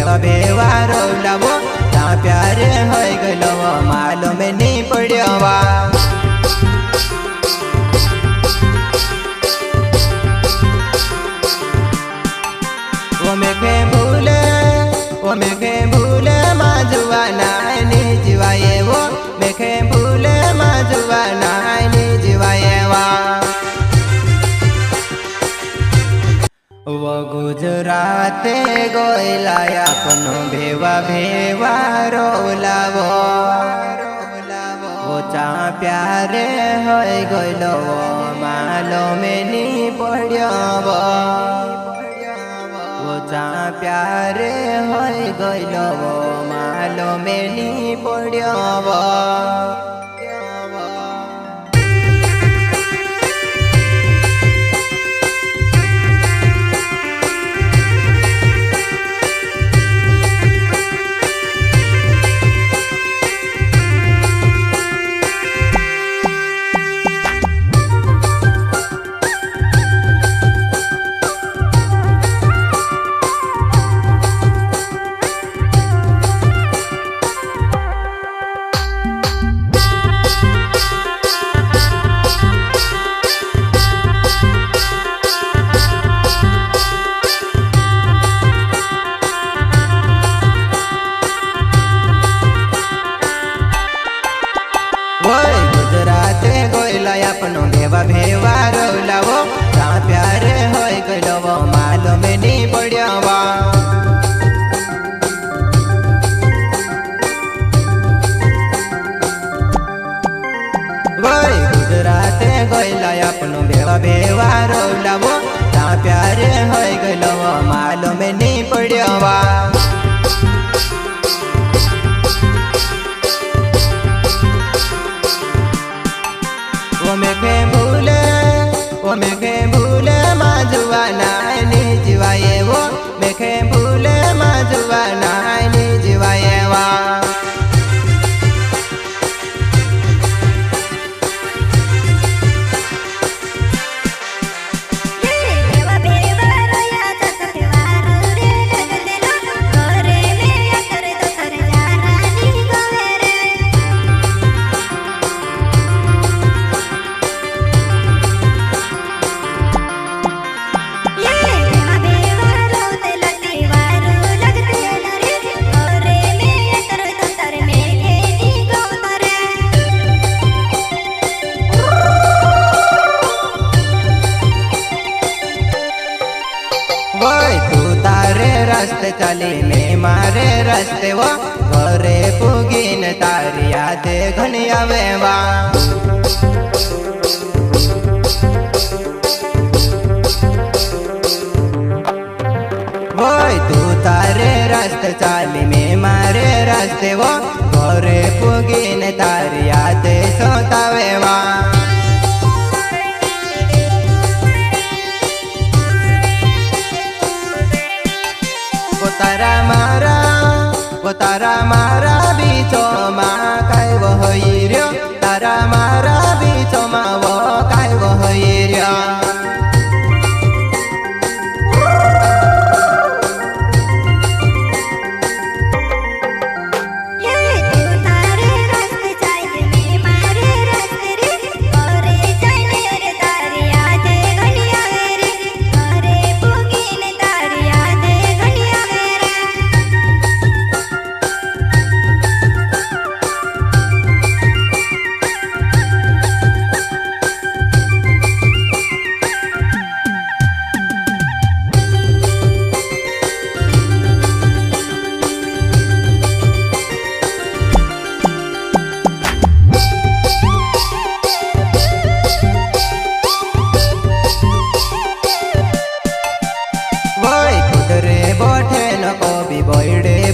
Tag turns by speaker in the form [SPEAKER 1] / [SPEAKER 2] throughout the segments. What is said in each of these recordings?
[SPEAKER 1] भेवा भेवा रोलावो ता प्यारे होय गलो मालूम नहीं पड़वा। वो मेघे भूले माजुआ नानी जीवाए वो मेघे भूले माजुआ नानी जीवाए वा। वो गुजराते गोयलाया अपनो भेवा भेवा रोलावो वो चा प्यारे होय गलो मालूम नहीं पड़वा। वो चा प्यारे होय गलो मालूम नहीं पड़वा। गुजराते गोयला अपनो भेवा भेवा रोलावो ता प्यारे होय गलो मालूम नहीं पड़वा। गुजराते गोयला अपनो भेवा भेवा रोलावो ता प्यारे होय गलो मालूम नहीं पड़वा। वो मेघे भूले माजुआ नानी जीवाए वो मेघे भूले माजुआ नानी जीवाए वा। रास्ते चली मैं मारे रास्ते वो घरे पुगीन तारी यादे घनी आवे वा। तू तारे रास्ते चली मैं मारे रास्ते वो घरे पुगीन तारी यादे सोतावे वा। तारा मारा बीचो मा काय वो होइर्यो तारा मारा बीचो मा वो काय वो होइर्यो।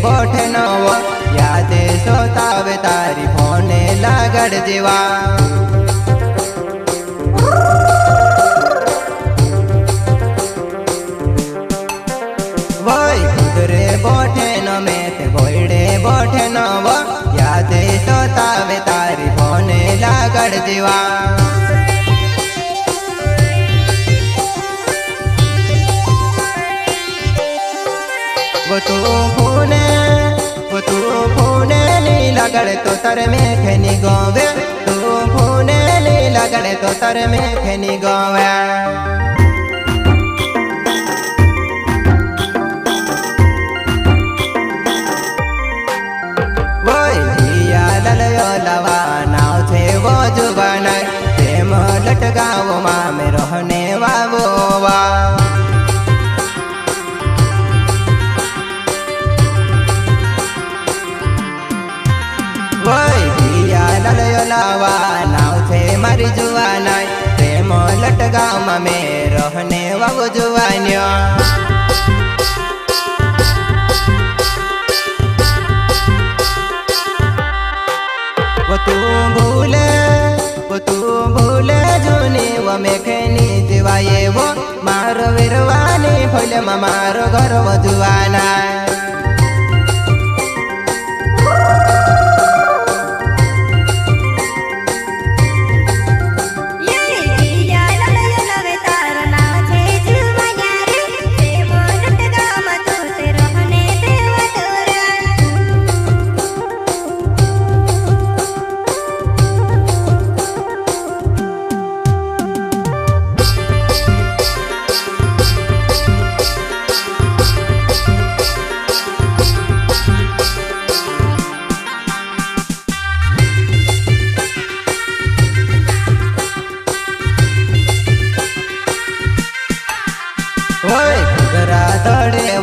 [SPEAKER 1] बोठे न वो यादे सोतावे तारी फोने लागड़ जेवा। कुदरे बोठे न में गोइडे बोठे न वो यादे सोतावे तारी फोने लागड़ जेवा। वो तू फूने नी लगड़े तो तर में खेनी गोवे, तू फूने नी लगड़े तो तर में खेनी गोवे। लवा नाव छे वो जुबान प्रेम लटकाव माँ में रहने वावोवा। लवा नाव छे मारी जुआन प्रेम लटकाव माँ में रहने वावो जुआनिया। वो तू भूले जूनी वो मेखेनी जीवाये वो मारो वीरवानी फैले मारो घर वो जुआना।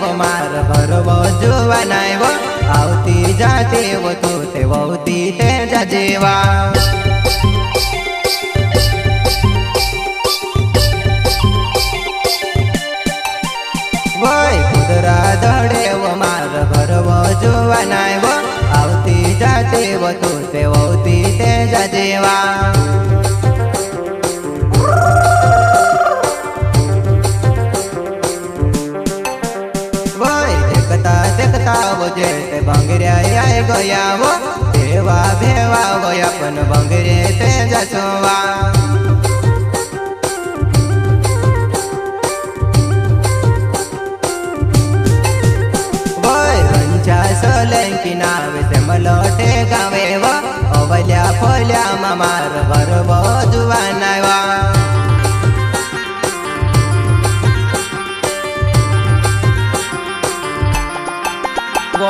[SPEAKER 1] वो मार घर वो जुआन वो आवती जाती वो तू ते वोती ते जजेवा। खुदरा दौड़े वो मार घर वो जुआन वो आवती जाती वो तू ते वोती ते जजेवा। देखता वो जेते बंगरे आए गया वो देवा भेवा वो अपन बंगरे ते जसवा। वंचा सोलंकी नावे से मलोटे गावे वो अवल्या फोल्या मार घर वो जुआन वा। वो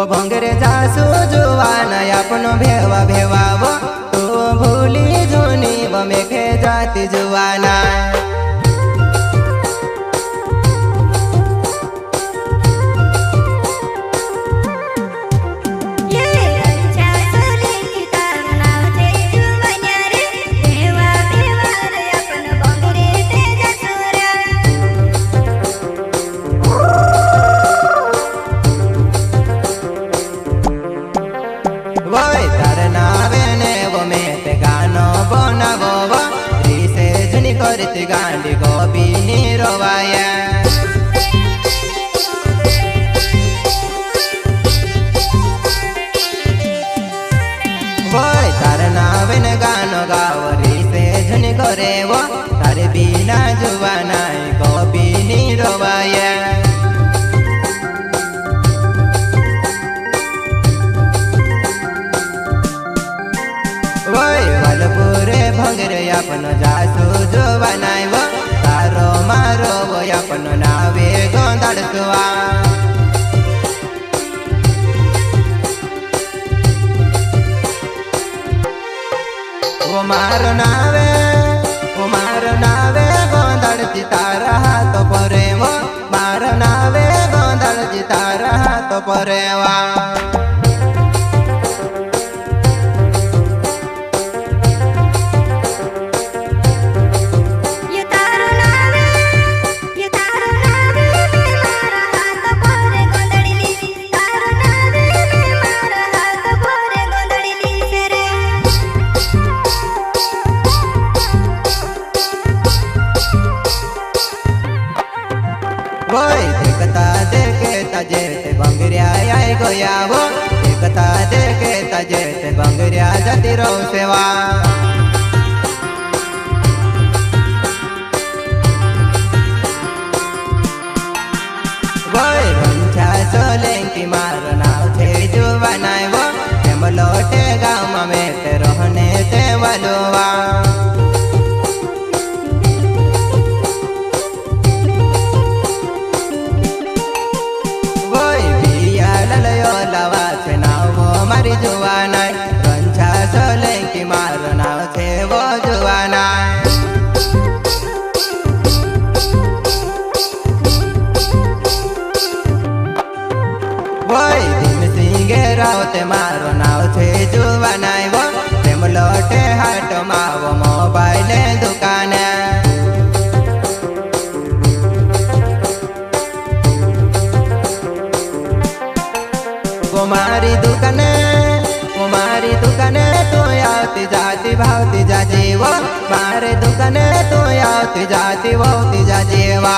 [SPEAKER 1] भंगरे जासू जुआन अपनो भेवा भेवा वो तू भूली जूनी वो मेखे जाती जुआना। करती गांडी गोपी निरवाया। तार नावेन गानो गावरी से झन करे वो तारे बिना जुआन गोपी निरवाया। वालपुरे भंगरे अपनो जासू जुआन वो तारो मारो वो अपनो नावे गोंदाड़सुआ। वो मारो नावे गोंदाड़ची तारा हाथ परे वो मारो नावे गोंदाड़ची तारा हाथ परे वा। देखता देखे तजेते बंगरिया आए गया वो देखता देखे तजेते बंगरिया जाती रो सेवा। वो मारे दुकाने तू आती जाती वो तीजा जेवा।